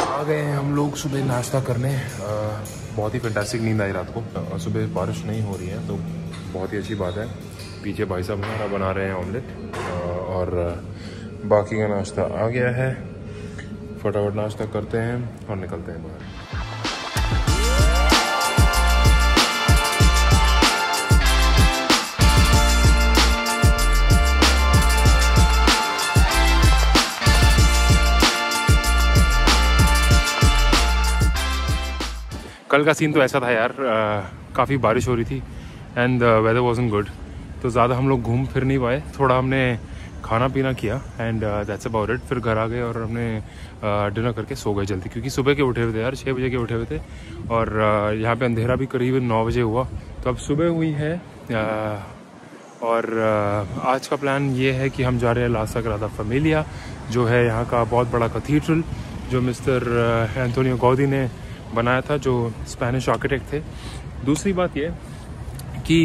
आ गए हैं हम लोग सुबह नाश्ता करने। बहुत ही फैंटास्टिक नींद आई रात को। सुबह बारिश नहीं हो रही है तो बहुत ही अच्छी बात है। पीछे भाई साहब हमारा बना रहे हैं ऑमलेट और बाकी का नाश्ता आ गया है। फटाफट नाश्ता करते हैं और निकलते हैं बाहर। कल का सीन तो ऐसा था यार, काफ़ी बारिश हो रही थी एंड वेदर वाज़न्ट गुड, तो ज़्यादा हम लोग घूम फिर नहीं पाए। थोड़ा हमने खाना पीना किया एंड दैट्स अबाउट इट। फिर घर आ गए और हमने डिनर करके सो गए जल्दी, क्योंकि सुबह के उठे हुए थे यार, 6 बजे के उठे हुए थे और यहाँ पे अंधेरा भी करीब 9 बजे हुआ। तो अब सुबह हुई है और आज का प्लान ये है कि हम जा रहे हैं ला साग्रादा फैमिलिया, जो है यहाँ का बहुत बड़ा कैथीड्रल, जो मिस्टर एंटोनियो गौदी ने बनाया था, जो स्पेनिश आर्किटेक्ट थे। दूसरी बात ये कि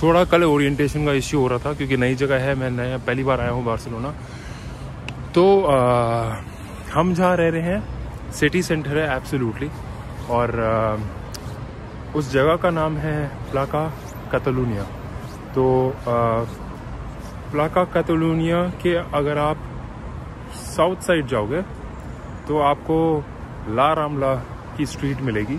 थोड़ा कल ओरिएंटेशन का इश्यू हो रहा था, क्योंकि नई जगह है, मैं पहली बार आया हूँ बार्सिलोना। तो हम जहाँ रह रहे हैं सिटी सेंटर है एब्सोल्युटली, और उस जगह का नाम है प्लाका कैटालुनिया। तो प्लाका कैटालुनिया के अगर आप साउथ साइड जाओगे तो आपको ला रामला की स्ट्रीट मिलेगी,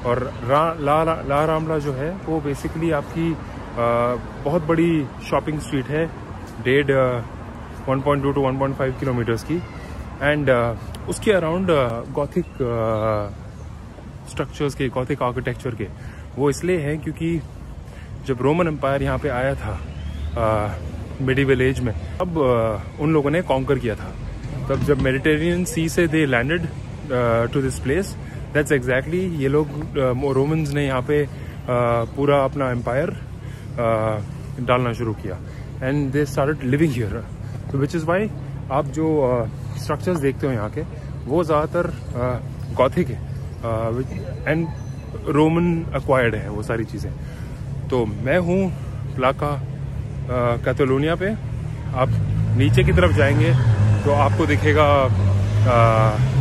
और ला रामला जो है वो बेसिकली आपकी बहुत बड़ी शॉपिंग स्ट्रीट है, 1.2 to 1.5 किलोमीटर्स की। एंड उसके अराउंड गॉथिक स्ट्रक्चर्स के, गॉथिक आर्किटेक्चर के, वो इसलिए हैं क्योंकि जब रोमन एम्पायर यहाँ पे आया था मिडिवल एज में, अब उन लोगों ने कॉन्कर किया था। तब जब मेडिटेरेनियन सी से they landed to this place, that's exactly ये लोग रोमन्स ने यहाँ पे पूरा अपना एम्पायर डालना शुरू किया and they started living here. तो विच इज़ वाई आप जो स्ट्रक्चर्स देखते हो यहाँ के, वो ज़्यादातर गॉथिक है एंड रोमन एक्वायर्ड है वो सारी चीज़ें। तो मैं हूँ प्लाका कैटालोनिया पे। आप नीचे की तरफ जाएंगे तो आपको दिखेगा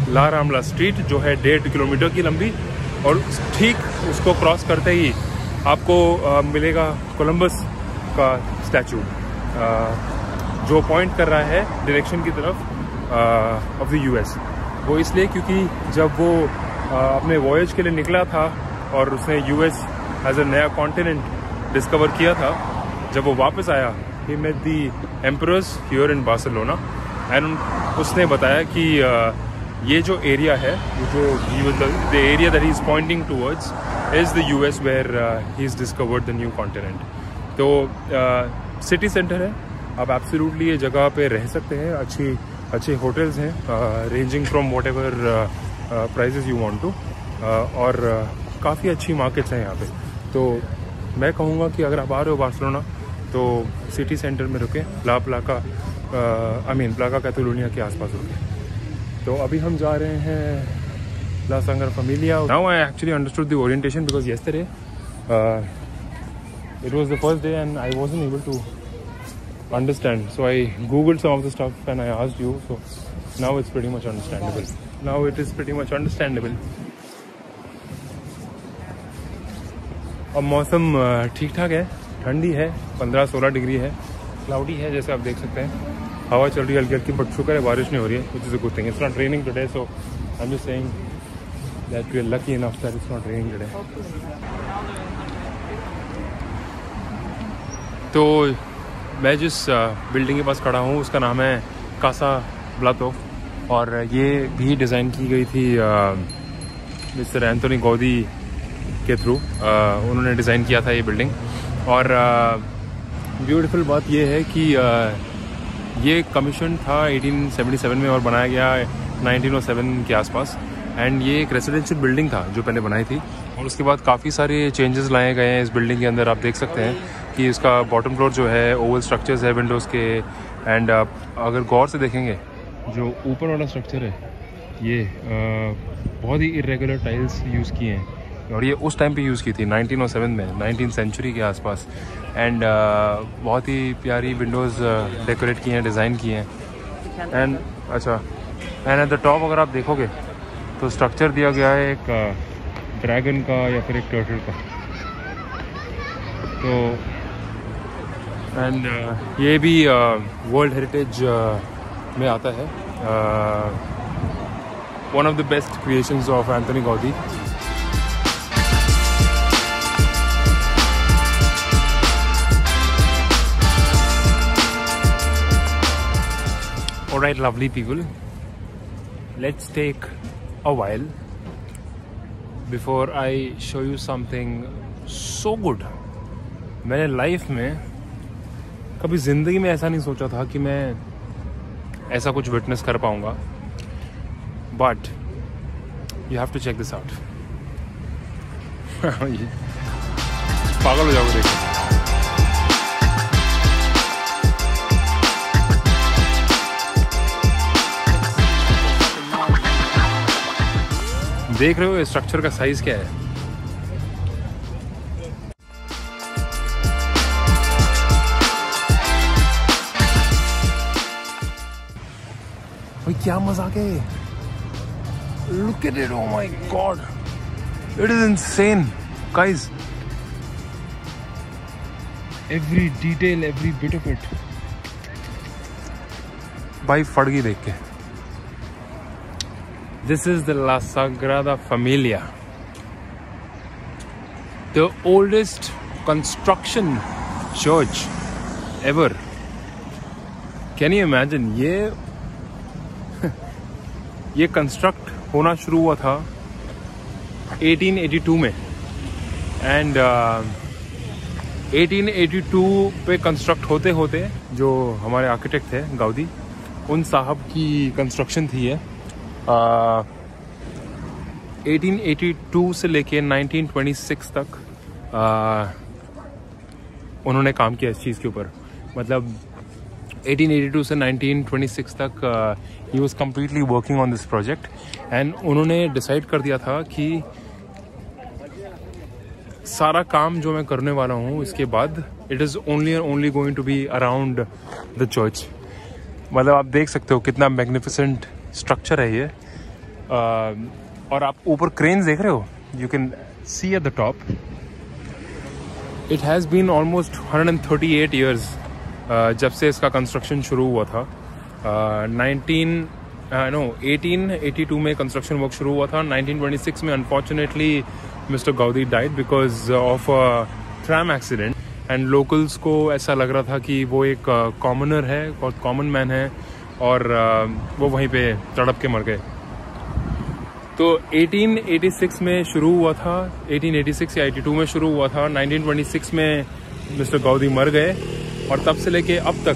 ला रामला स्ट्रीट, जो है 1.5 किलोमीटर की लंबी, और ठीक उसको क्रॉस करते ही आपको मिलेगा कोलंबस का स्टैचू, जो पॉइंट कर रहा है डायरेक्शन की तरफ ऑफ द यूएस। वो इसलिए क्योंकि जब वो अपने वॉयज के लिए निकला था और उसने यूएस एज अ नया कॉन्टिनेंट डिस्कवर किया था, जब वो वापस आया, he met the emperors here in Barcelona and उसने बताया कि ये जो एरिया है, जो the area that he is pointing towards is the US, where he is discovered the new continent. तो सिटी सेंटर है, आप एब्सोल्युटली ये जगह पे रह सकते हैं। अच्छे होटल्स हैं, ranging from whatever prices you want to, और काफ़ी अच्छी मार्केट्स हैं यहाँ पे। तो मैं कहूँगा कि अगर आप आ रहे हो बार्सिलोना तो सिटी सेंटर में रुके, प्लाका कैटालोनिया के आसपास रुके। तो अभी हम जा रहे हैं La Sagrada Familia. Now I actually understood the orientation because yesterday it was the first day and I wasn't able to understand, so I googled some of the stuff and I asked you, so now it's pretty much understandable. Now it is pretty much understandable. अब मौसम ठीक ठाक है, ठंडी है, 15-16 degree है, cloudy है जैसे आप देख सकते हैं, हवा चल रही है हल्की हल्की, बट शुक्र है बारिश नहीं हो रही है, which is a good thing. It's not raining today, so I'm just saying that we are lucky enough that it's not raining today. तो मैं जिस बिल्डिंग के पास खड़ा हूँ उसका नाम है कासा ब्लातो, और ये भी डिज़ाइन की गई थी मिस्टर एंटोनी गौदी के थ्रू। उन्होंने डिज़ाइन किया था ये बिल्डिंग, और ब्यूटीफुल बात ये है कि ये कमीशन था 1877 में और बनाया गया 1907 के आसपास, एंड ये एक रेजिडेंशियल बिल्डिंग था जो मैंने बनाई थी। और उसके बाद काफ़ी सारे चेंजेस लाए गए हैं इस बिल्डिंग के अंदर। आप देख सकते हैं कि इसका बॉटम फ्लोर जो है ओवल स्ट्रक्चर्स है विंडोज़ के, एंड अगर गौर से देखेंगे जो ऊपर वाला स्ट्रक्चर है ये बहुत ही इरेगुलर टाइल्स यूज़ किए हैं, और ये उस टाइम पे यूज़ की थी 1907 में, 19th सेंचुरी के आसपास। एंड बहुत ही प्यारी विंडोज़ डेकोरेट की हैं, डिज़ाइन की हैं। एंड अच्छा, एंड एट द टॉप अगर आप देखोगे तो स्ट्रक्चर दिया गया है एक ड्रैगन का या फिर एक टर्टल का। तो एंड ये भी वर्ल्ड हेरिटेज में आता है, one of the best creations of Antoni Gaudi. Alright, lovely people, let's take a while before I show you something so good. मैंने लाइफ में कभी ज़िंदगी में ऐसा नहीं सोचा था कि मैं ऐसा कुछ विटनेस कर पाऊंगा, but you have to check this out. पागल हो जाओगे देख। देख रहे हो स्ट्रक्चर का साइज क्या है। भाई क्या मजाक है। Look at it, oh my God, it is insane guys. Every detail, every bit of it. भाई फट गई देख के। This is the La Sagrada Familia, the oldest construction church ever. Can you imagine? ये कंस्ट्रक्ट होना शुरू हुआ था 1882 में, एंड 1882 पे कंस्ट्रक्ट होते होते जो हमारे आर्किटेक्ट थे गाउदी, उन साहब की कंस्ट्रक्शन थी ये। 1882 से लेके 1926 तक उन्होंने काम किया इस चीज़ के ऊपर। मतलब 1882 से 1926 तक he was completely working on this project, and उन्होंने डिसाइड कर दिया था कि सारा काम जो मैं करने वाला हूँ इसके बाद it is only going to be around the church. मतलब आप देख सकते हो कितना मैग्निफिसेंट स्ट्रक्चर है ये। और आप ऊपर क्रेन्स देख रहे हो, you can see at the top. It has been almost 138 years जब से इसका कंस्ट्रक्शन शुरू हुआ था। 1882 में कंस्ट्रक्शन वर्क शुरू हुआ था। 1926 में unfortunately mister Gaudi died because of a tram accident, and locals को ऐसा लग रहा था कि वो एक कॉमनर है, बहुत कॉमन मैन है, और वो वहीं पे तड़प के मर गए। तो 1886 में शुरू हुआ था, 1886 या 82 में शुरू हुआ था। 1926 में मिस्टर गौदी मर गए, और तब से लेके अब तक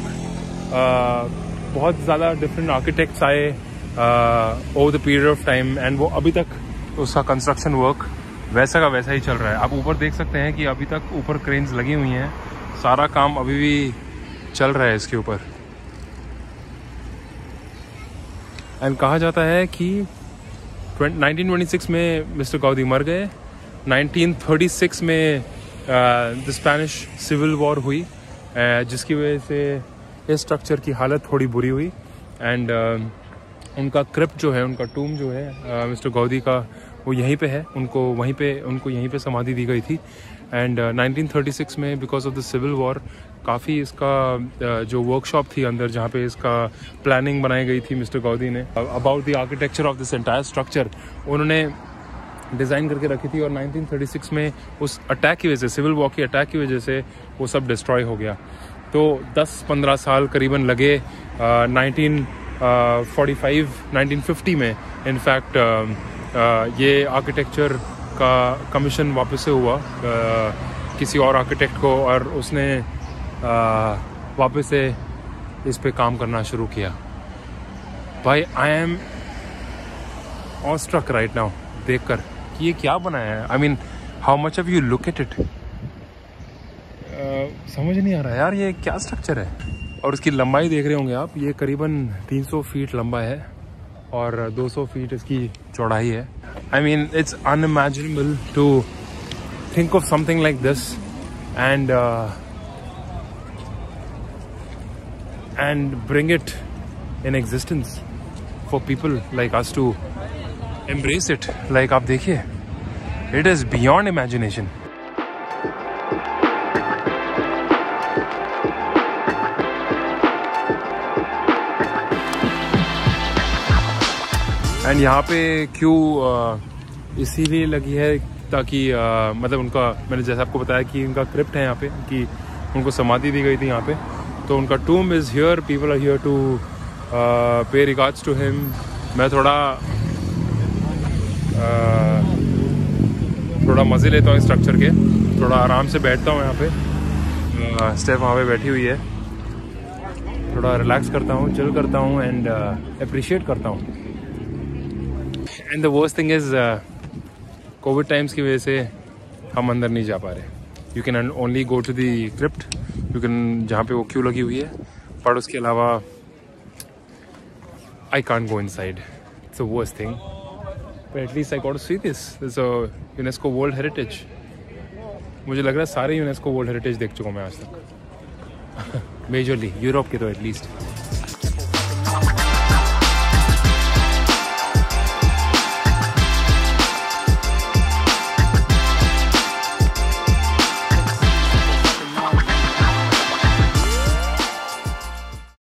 बहुत ज़्यादा डिफरेंट आर्किटेक्ट्स आए over the period of time, and वो अभी तक उसका कंस्ट्रक्शन वर्क वैसा का वैसा ही चल रहा है। आप ऊपर देख सकते हैं कि अभी तक ऊपर क्रेन्स लगी हुई हैं, सारा काम अभी भी चल रहा है इसके ऊपर। एंड कहा जाता है कि 1926 में मिस्टर गौदी मर गए। 1936 में द स्पेनिश सिविल वॉर हुई, जिसकी वजह से इस स्ट्रक्चर की हालत थोड़ी बुरी हुई, एंड उनका क्रिप्ट जो है, उनका टूम जो है मिस्टर गौदी का, वो यहीं पे है। उनको यहीं पे समाधि दी गई थी। एंड 1936 में because of the civil war काफ़ी इसका जो वर्कशॉप थी अंदर, जहाँ पे इसका प्लानिंग बनाई गई थी मिस्टर गौदी ने about the architecture of this entire structure, उन्होंने डिज़ाइन करके रखी थी। और 1936 में उस अटैक की वजह से, सिविल वॉर की अटैक की वजह से वो सब डिस्ट्रॉय हो गया। तो 10-15 साल करीबन लगे 1950 में इनफैक्ट ये आर्किटेक्चर का कमीशन वापस से हुआ किसी और आर्किटेक्ट को, और उसने वापस से इस पे काम करना शुरू किया। भाई I am awestruck right now देखकर कि ये क्या बनाया है। I mean how much of you look at it, समझ नहीं आ रहा यार ये क्या स्ट्रक्चर है। और उसकी लंबाई देख रहे होंगे आप, ये करीबन 300 फीट लंबा है और 200 फीट इसकी चौड़ाई है। I mean, it's unimaginable to think of something like this and bring it in existence for people like us to embrace it. Like आप देखिए, it is beyond imagination. And यहाँ पे क्यों इसीलिए लगी है ताकि मतलब उनका, मैंने जैसे आपको बताया कि उनका क्रिप्ट है यहाँ पे, कि उनको समाधि दी गई थी यहाँ पे, तो उनका tomb is here, people are here to pay regards to him. मैं थोड़ा मज़े लेता हूँ इस स्ट्रक्चर के, थोड़ा आराम से बैठता हूँ यहाँ पे। स्टेफ वहाँ पे बैठी हुई है, थोड़ा रिलैक्स करता हूँ, चिल करता हूँ एंड अप्रिशिएट करता हूँ। And the worst thing is covid times की वजह से हम अंदर नहीं जा पा रहे। You can only go to the crypt, you can, जहाँ पे वो क्यू लगी हुई है, पर उसके अलावा I can't go inside. It's the worst thing, but at least I got to see this. It's a UNESCO world heritage. मुझे लग रहा है सारे यूनेस्को वर्ल्ड हेरिटेज देख चुका हूँ मैं आज तक मेजरली यूरोप के तो एटलीस्ट।